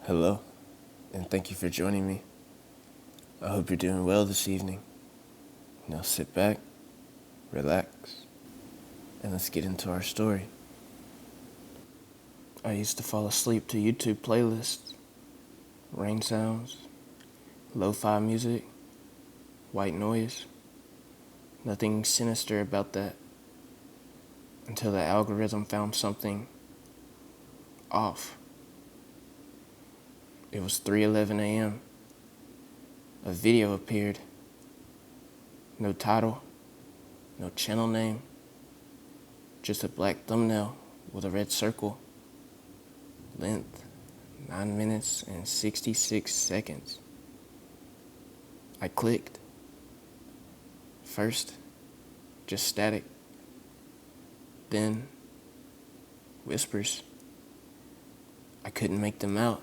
Hello, and thank you for joining me. I hope you're doing well this evening. Now sit back, relax, and let's get into our story. I used to fall asleep to YouTube playlists, rain sounds, lo-fi music, white noise. Nothing sinister about that until the algorithm found something off. It was 3:11 a.m. A video appeared. No title, no channel name, just a black thumbnail with a red circle. Length 9 minutes and 66 seconds. I clicked. First, just static. Then, whispers. I couldn't make them out,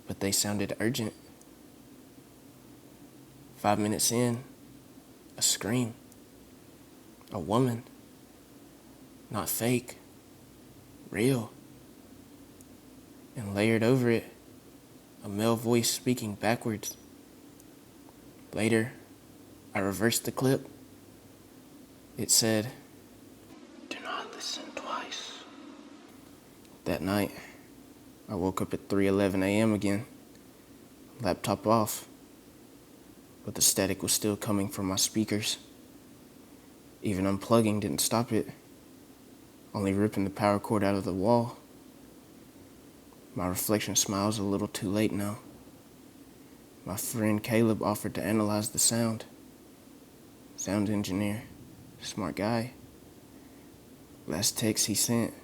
but they sounded urgent. 5 minutes in, a scream. A woman. Not fake. Real. And layered over it, a male voice speaking backwards. Later, I reversed the clip. It said, "Do not listen twice." That night, I woke up at 3:11 a.m. again, laptop off, but the static was still coming from my speakers. Even unplugging didn't stop it, only ripping the power cord out of the wall. My reflection smiles a little too late now. My friend Caleb offered to analyze the sound. Sound engineer, smart guy. Last text he sent.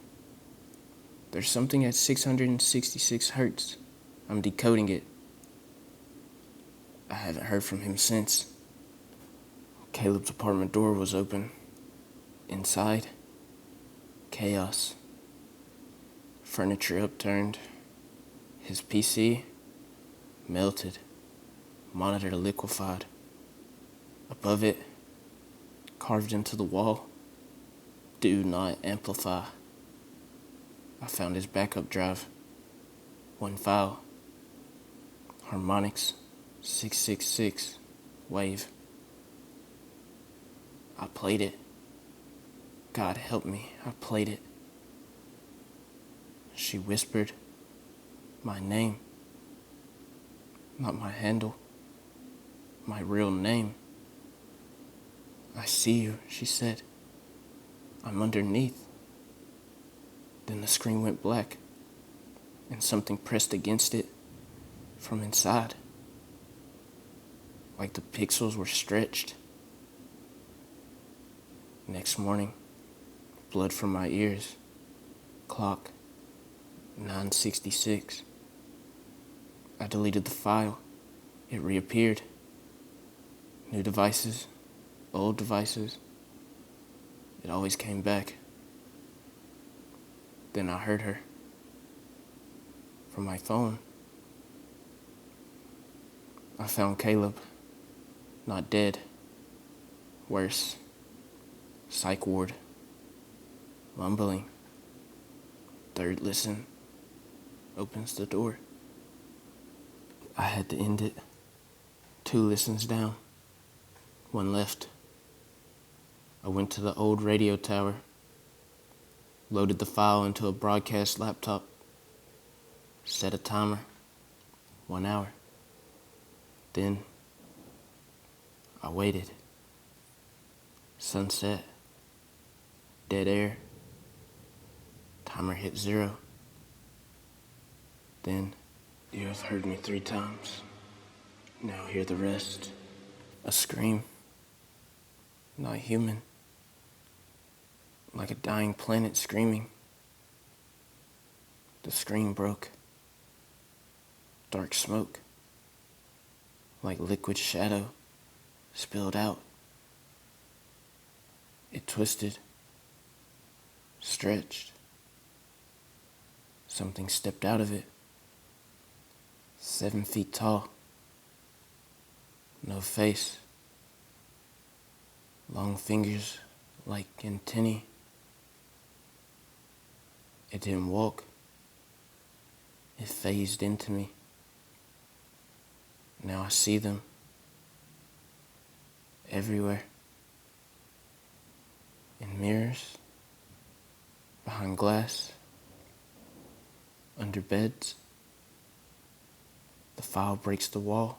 There's something at 666 hertz. I'm decoding it. I haven't heard from him since. Caleb's apartment door was open. Inside, chaos. Furniture upturned. His PC, melted. Monitor liquefied. Above it, carved into the wall, "Do not amplify." I found his backup drive. One file. Harmonix 666 wave. I played it. God help me, I played it. She whispered my name. Not my handle. My real name. "I see you," she said. "I'm underneath." Then the screen went black, and something pressed against it from inside, like the pixels were stretched. Next morning, blood from my ears. Clock 9:66. I deleted the file. It reappeared. New devices, old devices. It always came back. Then I heard her. From my phone. I found Caleb. Not dead. Worse. Psych ward. Mumbling. Third listen. Opens the door. I had to end it. 2 listens down. 1 left. I went to the old radio tower. Loaded the file into a broadcast laptop. Set a timer. 1 hour. Then, I waited. Sunset. Dead air. Timer hit 0. Then, the earth heard me 3 times. Now hear the rest. A scream. Not human. Like a dying planet screaming. The screen broke. Dark smoke. Like liquid shadow spilled out. It twisted. Stretched. Something stepped out of it. 7 feet tall. No face. Long fingers like antennae. It didn't walk. It phased into me. Now I see them everywhere. In mirrors, behind glass, under beds. The file breaks the wall.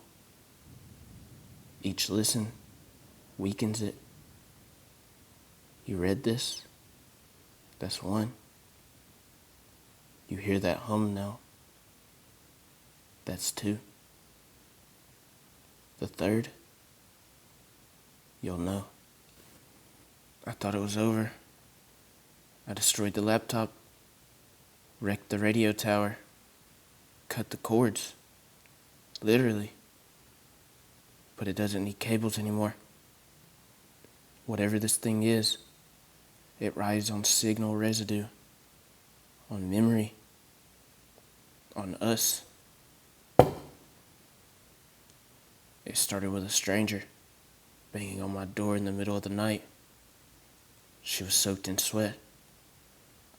Each listen weakens it. You read this? That's one. You hear that hum now? That's two. The third? You'll know. I thought it was over. I destroyed the laptop, wrecked the radio tower, cut the cords. Literally. But it doesn't need cables anymore. Whatever this thing is, it rides on signal residue, on memory, on us. It started with a stranger banging on my door in the middle of the night. She was soaked in sweat,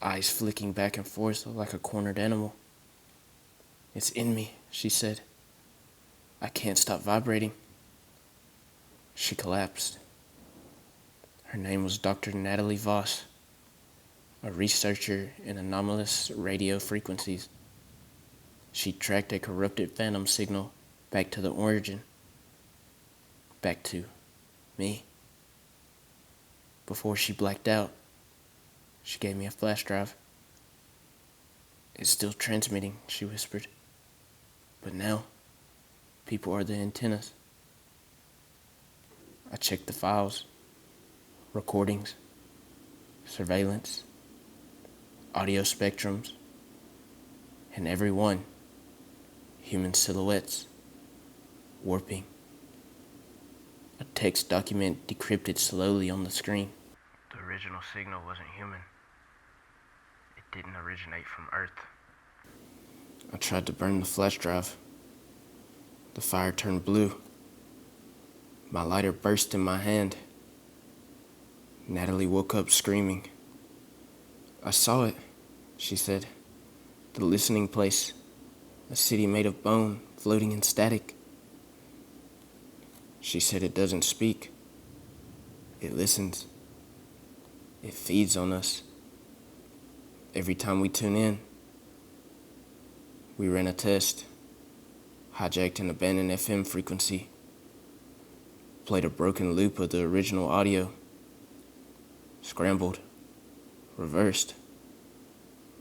eyes flicking back and forth like a cornered animal. "It's in me," she said. "I can't stop vibrating." She collapsed. Her name was Dr. Natalie Voss, a researcher in anomalous radio frequencies. She tracked a corrupted phantom signal back to the origin, back to me. Before she blacked out, she gave me a flash drive. "It's still transmitting," she whispered. "But now, people are the antennas." I checked the files, recordings, surveillance, audio spectrums, and every one, human silhouettes, warping. A text document decrypted slowly on the screen. The original signal wasn't human. It didn't originate from Earth. I tried to burn the flash drive. The fire turned blue. My lighter burst in my hand. Natalie woke up screaming. "I saw it," she said. "The listening place. A city made of bone, floating in static." She said it doesn't speak. It listens. It feeds on us. Every time we tune in, we ran a test, hijacked an abandoned FM frequency, played a broken loop of the original audio, scrambled, reversed,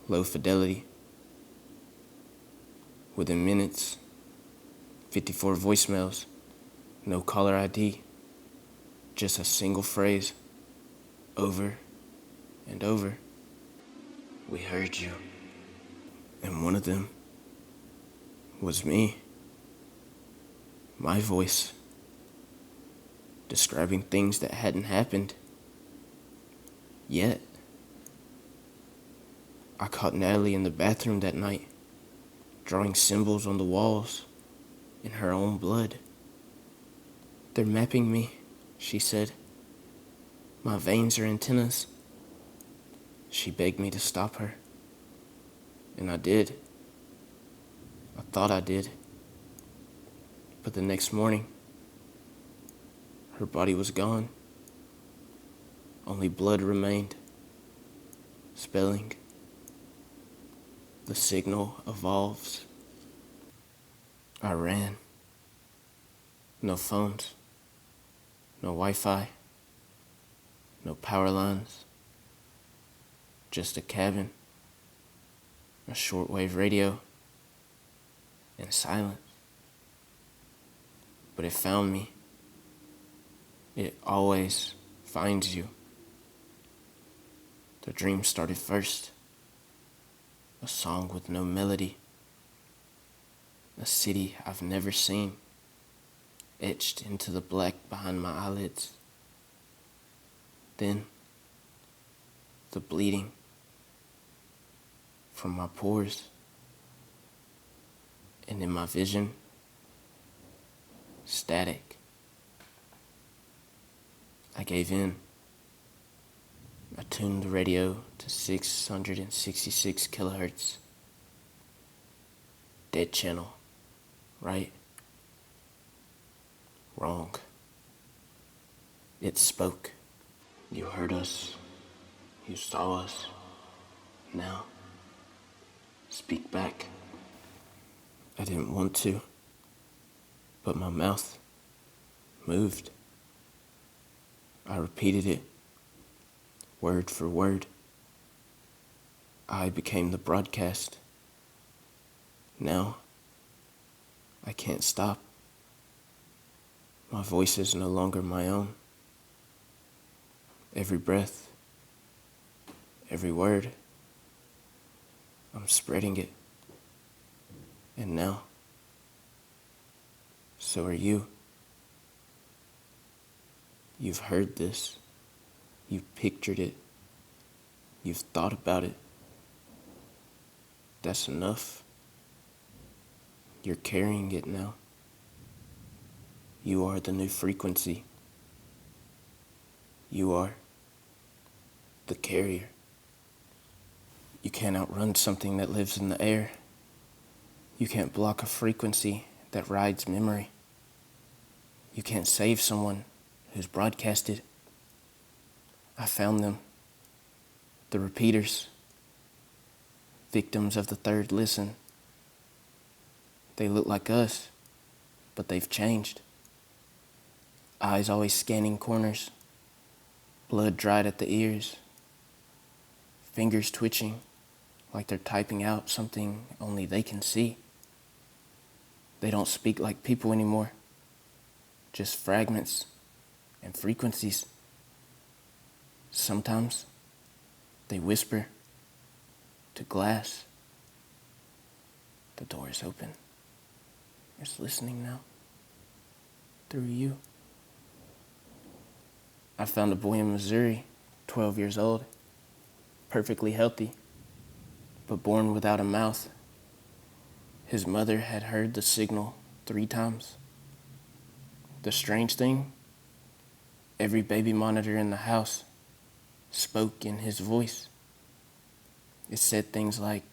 low fidelity. Within minutes, 54 voicemails, no caller ID, just a single phrase, over and over. "We heard you." And one of them was me. My voice, describing things that hadn't happened yet. I caught Natalie in the bathroom that night, drawing symbols on the walls in her own blood. "They're mapping me," she said. "My veins are antennas." She begged me to stop her, and I did. I thought I did. But the next morning, her body was gone. Only blood remained, spelling, "The signal evolves." I ran. No phones, no Wi-Fi, no power lines, just a cabin, a shortwave radio, and silence. But it found me. It always finds you. The dream started first. A song with no melody. A city I've never seen, etched into the black behind my eyelids. Then, the bleeding from my pores. And in my vision, static. I gave in. I tuned the radio to 666 kilohertz. dead channel, right? Wrong. It spoke. You heard us. You saw us. Now, speak back. I didn't want to, but my mouth moved. I repeated it, word for word. I became the broadcast. Now, I can't stop. My voice is no longer my own. Every breath, every word, I'm spreading it. And now, so are you. You've heard this. You've pictured it. You've thought about it. That's enough. You're carrying it now. You are the new frequency. You are the carrier. You can't outrun something that lives in the air. You can't block a frequency that rides memory. You can't save someone who's broadcasted. I found them. The repeaters. Victims of the third listen. They look like us, but they've changed. Eyes always scanning corners. Blood dried at the ears. Fingers twitching like they're typing out something only they can see. They don't speak like people anymore. Just fragments and frequencies. Sometimes they whisper to glass. The door is open. It's listening now. Through you. I found a boy in Missouri, 12 years old, perfectly healthy, but born without a mouth. His mother had heard the signal 3 times. The strange thing, every baby monitor in the house spoke in his voice. It said things like,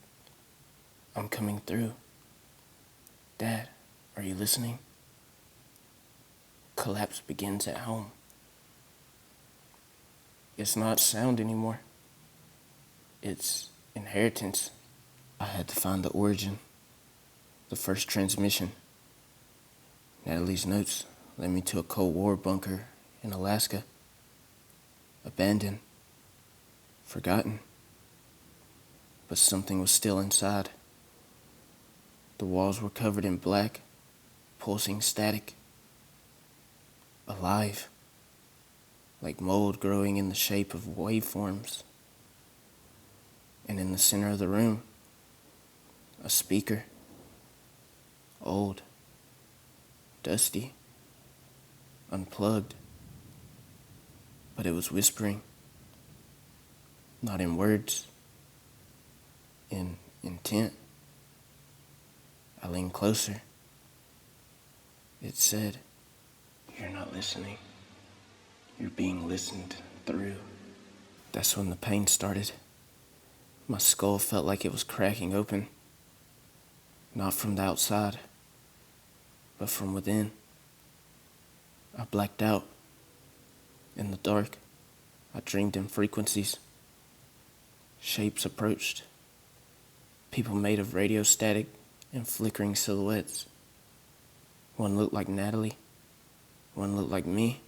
"I'm coming through. Dad, are you listening?" Collapse begins at home. It's not sound anymore. It's inheritance. I had to find the origin, the first transmission. Natalie's notes led me to a Cold War bunker in Alaska. Abandoned, forgotten, but something was still inside. The walls were covered in black, pulsing static. Alive, like mold growing in the shape of waveforms. And in the center of the room, a speaker, old, dusty, unplugged, but it was whispering, not in words, in intent. I leaned closer. It said, "You're not listening. You're being listened through." That's when the pain started. My skull felt like it was cracking open. Not from the outside, but from within. I blacked out. In the dark, I dreamed in frequencies. Shapes approached. People made of radio static and flickering silhouettes. One looked like Natalie. One looked like me.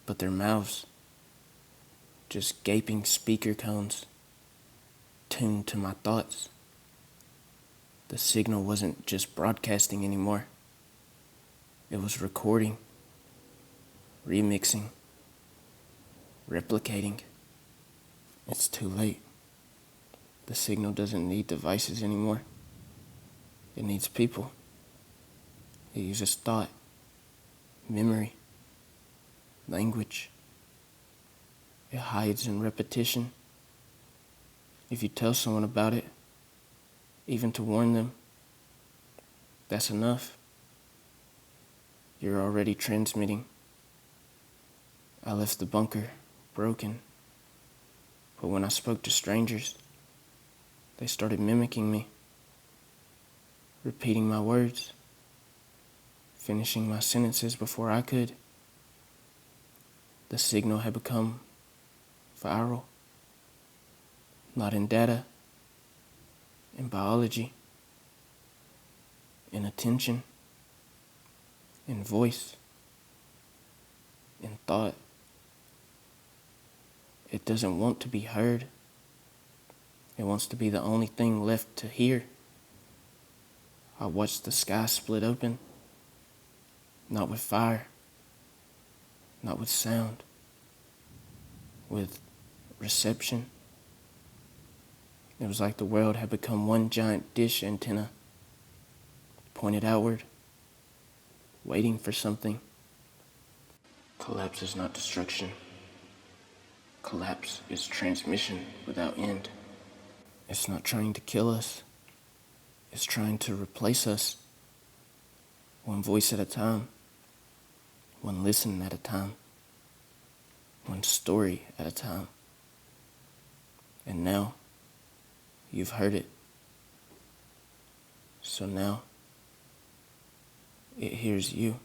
But their mouths, just gaping speaker cones, tuned to my thoughts. The signal wasn't just broadcasting anymore. It was recording, remixing, replicating. It's too late. The signal doesn't need devices anymore. It needs people. It uses thought, memory, language. It hides in repetition. If you tell someone about it, even to warn them, that's enough. You're already transmitting. I left the bunker broken, but when I spoke to strangers, they started mimicking me. repeating my words, finishing my sentences before I could. The signal had become viral, not in data, in biology, in attention, in voice, in thought. It doesn't want to be heard. It wants to be the only thing left to hear. I watched the sky split open, not with fire, not with sound, with reception. It was like the world had become one giant dish antenna, pointed outward, waiting for something. Collapse is not destruction. Collapse is transmission without end. It's not trying to kill us. It's trying to replace us, one voice at a time, one listen at a time, one story at a time. And now, you've heard it. So now, it hears you.